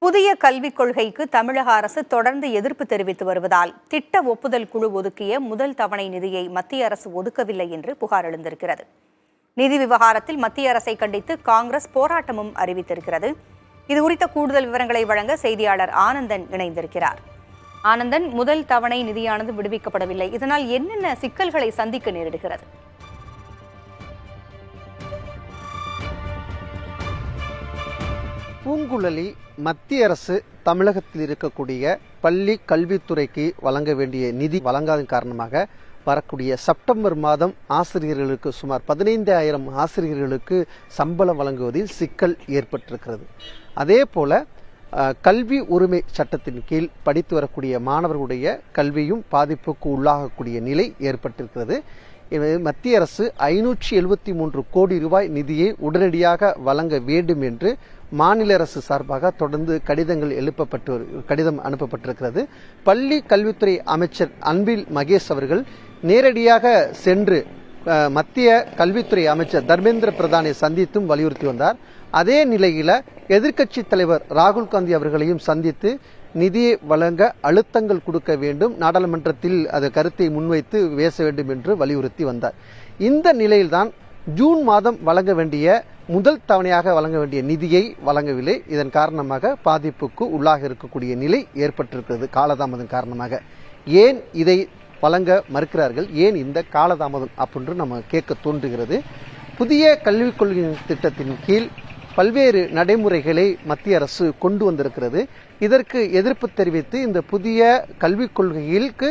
புதிய கல்விக் கொள்கைக்கு தமிழக அரசு தொடர்ந்து எதிர்ப்பு தெரிவித்து வருவதால் திட்ட ஒப்புதல் குழு ஒதுக்கிய முதல் தவணை நிதியை மத்திய அரசு ஒதுக்கவில்லை என்று புகார் எழுந்திருக்கிறது. நிதி விவகாரத்தில் மத்திய அரசை கண்டித்து காங்கிரஸ் போராட்டமும் அறிவித்திருக்கிறது. இதுகுறித்த கூடுதல் விவரங்களை வழங்க செய்தியாளர் ஆனந்தன் இணைந்திருக்கிறார். ஆனந்தன், முதல் தவணை நிதியானது விடுவிக்கப்படவில்லை. இதனால் என்னென்ன சிக்கல்களை சந்திக்க நேரிடுகிறது? பூங்குழலி, மத்திய அரசு தமிழகத்தில் இருக்கக்கூடிய பள்ளி கல்வித்துறைக்கு வழங்க வேண்டிய நிதி வழங்காதன் காரணமாக வரக்கூடிய செப்டம்பர் மாதம் ஆசிரியர்களுக்கு சுமார் 15,000 ஆசிரியர்களுக்கு சம்பளம் வழங்குவதில் சிக்கல் ஏற்பட்டிருக்கிறது. அதே போல கல்வி உரிமை சட்டத்தின் கீழ் படித்து வரக்கூடிய மாணவர்களுடைய கல்வியும் பாதிப்புக்கு உள்ளாகக்கூடிய நிலை ஏற்பட்டிருக்கிறது. மத்திய அரசு 573 கோடி ரூபாய் நிதியை உடனடியாக வழங்க வேண்டும் என்று மாநில அரசு சார்பாக தொடர்ந்து கடிதம் அனுப்பப்பட்டிருக்கிறது. பள்ளி கல்வித்துறை அமைச்சர் அன்பில் மகேஷ் அவர்கள் நேரடியாக சென்று மத்திய கல்வித்துறை அமைச்சர் தர்மேந்திர பிரதானை சந்தித்தும் வலியுறுத்தி வந்தார். அதே நிலையில எதிர்க்கட்சி தலைவர் ராகுல் காந்தி அவர்களையும் சந்தித்து நிதியை வழங்க அழுத்தங்கள் கொடுக்க வேண்டும், நாடாளுமன்றத்தில் அது கருத்தை முன்வைத்து பேச வேண்டும் என்று வலியுறுத்தி வந்தார். இந்த நிலையில்தான் ஜூன் மாதம் வழங்க வேண்டிய முதல் தவணையாக வழங்க வேண்டிய நிதியை வழங்கவில்லை. இதன் காரணமாக பாதிப்புக்கு உள்ளாக இருக்கக்கூடிய நிலை ஏற்பட்டிருக்கிறது. காலதாமதம் காரணமாக ஏன் இதை வழங்க மறுக்கிறார்கள், ஏன் இந்த காலதாமதம் அப்படின்னு நம்ம கேட்க தோன்றுகிறது. புதிய கல்விக் கொள்கை திட்டத்தின் கீழ் பல்வேறு நடைமுறைகளை மத்திய அரசு கொண்டு வந்திருக்கிறது. இதற்கு எதிர்ப்பு தெரிவித்து இந்த புதிய கல்விக் கொள்கைக்கு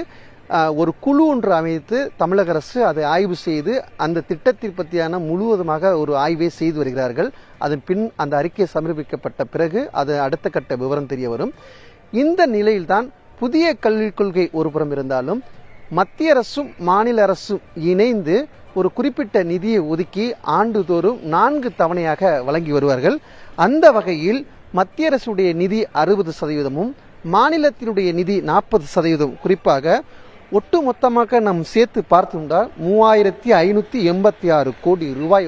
ஒரு குழு ஒன்று அமைத்து தமிழக அரசு அதை ஆய்வு செய்து அந்த திட்டத்தை பற்றியான முழுவதுமாக ஒரு ஆய்வை செய்து வருகிறார்கள். அதன் பின் அந்த அறிக்கை சமர்ப்பிக்கப்பட்ட பிறகு அது அடுத்த கட்ட விவரம் தெரிய வரும். இந்த நிலையில்தான் புதிய கல்விக் கொள்கை ஒருபுறம் இருந்தாலும் மத்திய அரசும் மாநில அரசும் இணைந்து ஒரு குறிப்பிட்ட நிதியை ஒதுக்கி ஆண்டுதோறும் 4 தவணையாக வழங்கி வருவார்கள். அந்த வகையில் மத்திய அரசுடைய நிதி 60%, மாநிலத்தினுடைய நிதி 40%. குறிப்பாக ஒட்டுமொத்தமாக நாம் சேர்த்து பார்த்தோம்னா 3586 கோடி ரூபாய்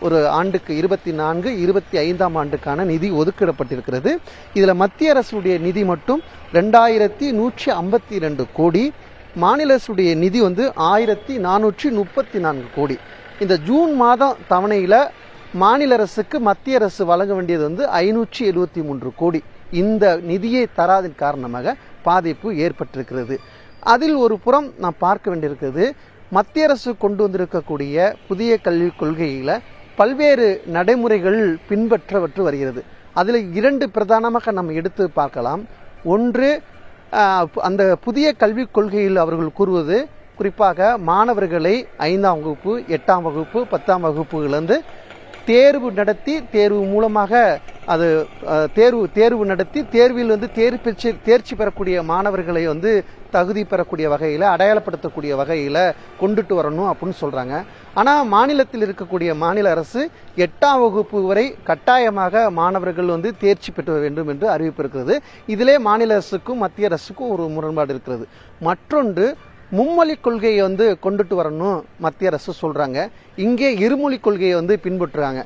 ஒரு ஆண்டுக்கு 24-25 ஆண்டுக்கான நிதி ஒதுக்கிடப்பட்டிருக்கிறது. இதுல மத்திய அரசுடைய நிதி மட்டும் 2152 கோடி, மாநில அரசுடைய நிதி 1434 கோடி. இந்த ஜூன் மாதம் தவணையில மாநில அரசுக்கு மத்திய அரசு வழங்க வேண்டியது 573 கோடி. இந்த நிதியை தராதன் காரணமாக பாதிப்பு ஏற்பட்டிருக்கிறது. அதில் ஒரு புறம் நாம் பார்க்க வேண்டியிருக்கிறது, மத்திய அரசு கொண்டு வந்திருக்கக்கூடிய புதிய கல்விக் கொள்கையில பல்வேறு நடைமுறைகள் பின்பற்றப்பட்டு வருகிறது. அதில் 2 பிரதானமாக நம்ம எடுத்து பார்க்கலாம். ஒன்று, அந்த புதிய கல்விக் கொள்கையில் அவர்கள் கூறுவது குறிப்பாக மாணவர்களை 5ஆம் வகுப்பு, 8ஆம் வகுப்பு, 10ஆம் வகுப்புகளிலிருந்து தேர்வு நடத்தி தேர்வு மூலமாக அது தேர்வு நடத்தி தேர்வில் தேர்ச்சி பெறக்கூடிய மாணவர்களை தகுதி பெறக்கூடிய வகையில் அடையாளப்படுத்தக்கூடிய வகையில் கொண்டுட்டு வரணும் அப்படின்னு சொல்றாங்க. ஆனா மாநிலத்தில் இருக்கக்கூடிய மாநில அரசு 8ஆம் வகுப்பு வரை கட்டாயமாக மாணவர்கள் தேர்ச்சி பெற்ற வேண்டும் என்று அறிவிப்பு இருக்கிறது. இதிலே மாநில அரசுக்கும் மத்திய அரசுக்கும் ஒரு முரண்பாடு இருக்கிறது. மற்றொன்று, மும்மொழி கொள்கையை கொண்டுட்டு வரணும் மத்திய அரசு சொல்றாங்க. இங்கே இருமொழி கொள்கையை பின்பற்றுறாங்க.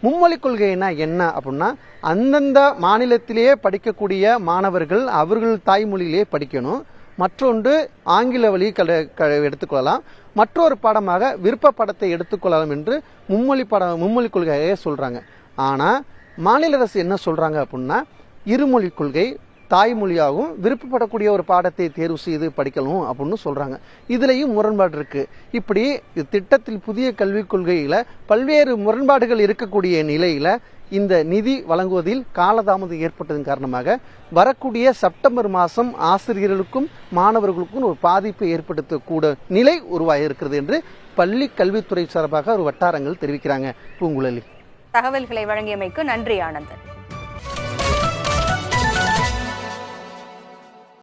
மும்மொழி கொள்கைனா என்ன அப்படின்னா, அந்தந்த மாநிலத்திலேயே படிக்கக்கூடிய மாணவர்கள் அவர்கள் தாய்மொழியிலேயே படிக்கணும். மற்றொன்று, ஆங்கில வழி எடுத்துக்கொள்ளலாம். மற்றொரு பாடமாக விருப்ப பாடத்தை எடுத்துக்கொள்ளலாம் என்று மும்மொழி கொள்கையே சொல்றாங்க. ஆனா மாநில அரசு என்ன சொல்றாங்க அப்படின்னா, இருமொழி கொள்கை, தாய்மொழியாகவும் விருப்பப்படக்கூடிய ஒரு பாடத்தை தேர்வு செய்து படிக்கணும் அப்படின்னு சொல்றாங்க. இதுலயும் முரண்பாடு இருக்கு. இப்படி திட்டத்தில் புதிய கல்விக் கொள்கையில பல்வேறு முரண்பாடுகள் இருக்கக்கூடிய நிலையில இந்த நிதி வழங்குவதில் காலதாமதம் ஏற்பட்டதன் காரணமாக வரக்கூடிய செப்டம்பர் மாதம் ஆசிரியர்களுக்கும் மாணவர்களுக்கும் ஒரு பாதிப்பை ஏற்படுத்தக்கூட நிலை உருவாகி இருக்கிறது என்று பள்ளி கல்வித்துறை சார்பாக ஒரு வட்டாரங்கள் தெரிவிக்கிறாங்க. பூங்குழலி, தகவல்களை வழங்கியமைக்கு நன்றி ஆனந்தன்.